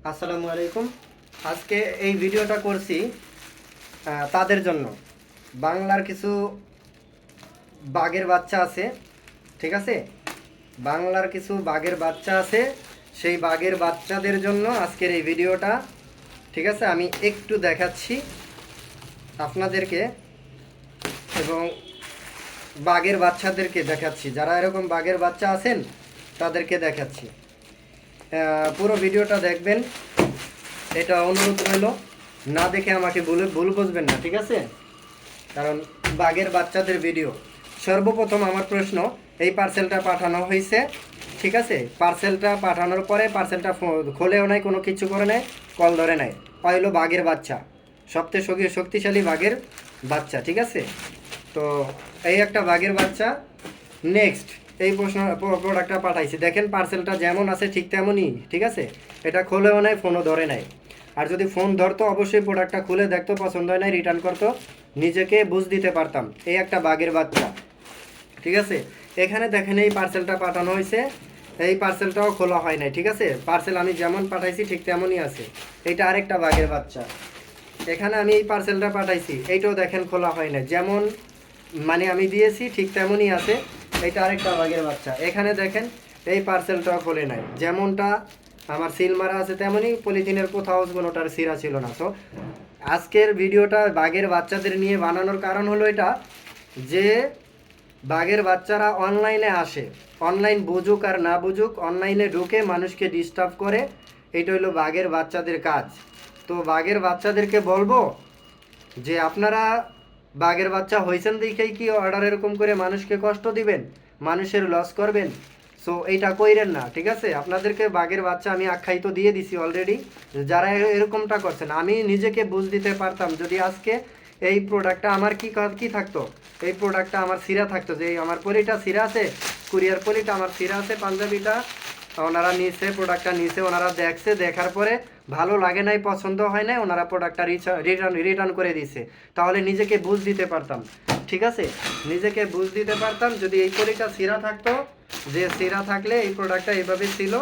আসসালামু আলাইকুম। আজকে এই ভিডিওটা করছি তাদের জন্য। বাংলার কিছু বাঘের বাচ্চা আছে, ঠিক আছে? বাংলার কিছু বাঘের বাচ্চা আছে, সেই বাঘের বাচ্চাদের জন্য আজকের এই ভিডিওটা। ঠিক আছে, আমি একটু দেখাচ্ছি আপনাদেরকে এবং বাঘের বাচ্চাদেরকে দেখাচ্ছি। যারা এরকম বাঘের বাচ্চা আছেন তাদেরকে দেখাচ্ছি। পুরো ভিডিওটা দেখবেন, এটা অনুরোধ রইল। না দেখে আমাকে ভুল বুঝবেন না, ঠিক আছে? কারণ বাঘের বাচ্চাদের ভিডিও। সর্বপ্রথম আমার প্রশ্ন, এই পার্সেলটা পাঠানো হয়েছে, ঠিক আছে? পার্সেলটা পাঠানোর পরে পার্সেলটা খোলেও নাই, কোনো কিছু করে নাই, কল ধরে নাই। হইল বাঘের বাচ্চা, সবচেয়ে শক্তিশালী বাঘের বাচ্চা, ঠিক আছে? তো এই একটা বাঘের বাচ্চা। নেক্সট এই প্রোডাক্টটা পাঠাইছি, দেখেন পার্সেলটা যেমন আছে ঠিক তেমনই, ঠিক আছে? এটা খোলেও নাই, ফোনও ধরে নাই। আর যদি ফোন ধরতো অবশ্যই প্রোডাক্টটা খুলে দেখতো, পছন্দ হয় নাই রিটার্ন করতো, নিজেকে বুঝ দিতে পারতাম। এই একটা বাঘের বাচ্চা, ঠিক আছে? এখানে দেখেন এই পার্সেলটা পাঠানো হয়েছে, এই পার্সেলটাও খোলা হয় নাই, ঠিক আছে? পার্সেল আমি যেমন পাঠাইছি ঠিক তেমনই আছে। এটা আরেকটা বাঘের বাচ্চা। এখানে আমি এই পার্সেলটা পাঠাইছি, এইটাও দেখেন খোলা হয় না, যেমন মানে আমি দিয়েছি ঠিক তেমনই আছে। এটা আরেকটা বাঘের বাচ্চা। এখানে দেখেন এই পার্সেলটাও খোলে নাই, যেমনটা আমার সিল মারা আছে তেমনই, পলিথিনের কোথাও কোনোটার সিরা ছিল না। তো আজকের ভিডিওটা বাঘের বাচ্চাদের নিয়ে বানানোর কারণ হলো এটা, যে বাঘের বাচ্চারা অনলাইনে আসে, অনলাইন বুঝুক আর না বুঝুক, অনলাইনে ঢুকে মানুষকে ডিস্টার্ব করে। এটা হলো বাঘের বাচ্চাদের কাজ। তো বাঘের বাচ্চাদেরকে বলবো যে আপনারা বাঘের বাচ্চা হয়েছেন দেখেই কি অর্ডার এরকম করে মানুষকে কষ্ট দিবেন, মানুষের লস করবেন? সো এইটা কইরেন না, ঠিক আছে? আপনাদেরকে বাঘের বাচ্চা আমি আখ্যায়িত দিয়ে দিছি অলরেডি। যারা এরকমটা করছেন, আমি নিজেকে বুঝ দিতে পারতাম যদি আজকে এই প্রোডাক্টটা আমার কি থাকতো, এই প্রোডাক্টটা আমার সিরা থাকতো, যে আমার পলিটা সিরা আছে, কুরিয়ার পলিটা আমার সিরা আছে, পাঞ্জাবিটা ওনারা নিয়েছে, প্রোডাক্টটা নিয়েছে, ওনারা দেখছে, দেখার পরে ভালো লাগে নাই, পছন্দ হয় নাই, ওনারা প্রোডাক্টটা রিটার্ন করে দিয়েছে। তাহলে নিজেকে বুঝ দিতে পারতাম, ঠিক আছে? নিজেকে বুঝ দিতে পারতাম যদি এই পলিটা সিরা থাকতো, যে সিরা থাকলে এই প্রোডাক্টটা এইভাবে ছিল,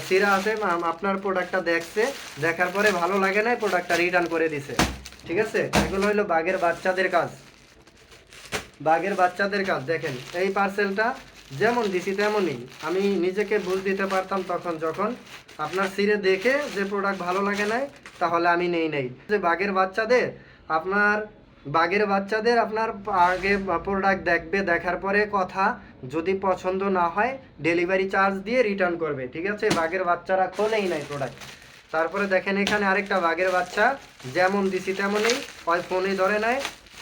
সিরা আছে, আপনার প্রোডাক্টটা দেখছে, দেখার পরে ভালো লাগে নাই, প্রোডাক্টটা রিটার্ন করে দিছে, ঠিক আছে? এগুলো হলো বাঘের বাচ্চাদের কাজ। বাঘের বাচ্চাদের কাজ। দেখেন এই পার্সেলটা যেমন দিছি তেমনই, আমি নিজেকে বুঝ দিতে পারতাম তখন, যখন আপনার সিরে দেখে যে প্রোডাক্ট ভালো লাগে নাই, তাহলে আমি নেই। যে বাঘের বাচ্চাদের আপনার আগে প্রোডাক্ট দেখবে, দেখার পরে কথা যদি পছন্দ না হয় ডেলিভারি চার্জ দিয়ে রিটার্ন করবে, ঠিক আছে? বাঘের বাচ্চারা খোলেই নাই প্রোডাক্ট। তারপরে দেখেন এখানে আরেকটা বাঘের বাচ্চা, যেমন দিছি তেমনই, ওই ফোনই ধরে নাই,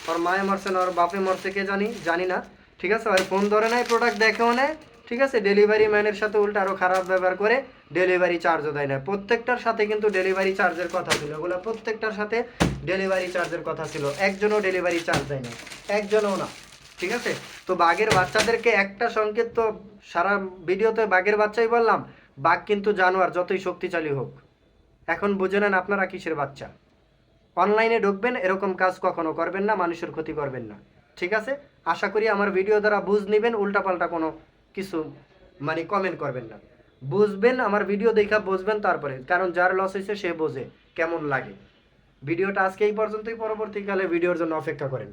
ওর মায়ে মরছে না ওর বাপে মরছে কে জানি না, ঠিক আছে? ওই ফোন ধরে নাই, প্রোডাক্ট দেখেও নেয়, ঠিক আছে? ডেলিভারি ম্যানের সাথে উল্টা আরও খারাপ ব্যবহার করে, ডেলিভারি চার্জও দেয় না। প্রত্যেকটার সাথে কিন্তু ডেলিভারি চার্জের কথা ছিল, ওগুলো প্রত্যেকটার সাথে ডেলিভারি চার্জের কথা ছিল, একজনও ডেলিভারি চার্জ দেয় না, একজনও না, ঠিক আছে? তো বাঘের বাচ্চাদেরকে একটা সংকেত, তো সারা ভিডিওতে বাঘের বাচ্চাই বললাম, বাঘ কিন্তু জানোয়ার, যতই শক্তিশালী হোক। এখন বুঝে নেন আপনারা কিসের বাচ্চা। অনলাইনে ঢুকবেন, এরকম কাজ কখনো করবেন না, মানুষের ক্ষতি করবেন না, ঠিক আছে? আশা করি আমার ভিডিও দ্বারা বুঝ নেবেন, উল্টাপাল্টা কোনো কিছু মানে কমেন্ট করবেন না। বুঝবেন, আমার ভিডিও দেখা বুঝবেন, তারপরে, কারণ যার লস হয়েছে সে বোঝে কেমন লাগে। ভিডিওটা আজকে এই পর্যন্তই, পরবর্তীকালে ভিডিওর জন্য অপেক্ষা করেন।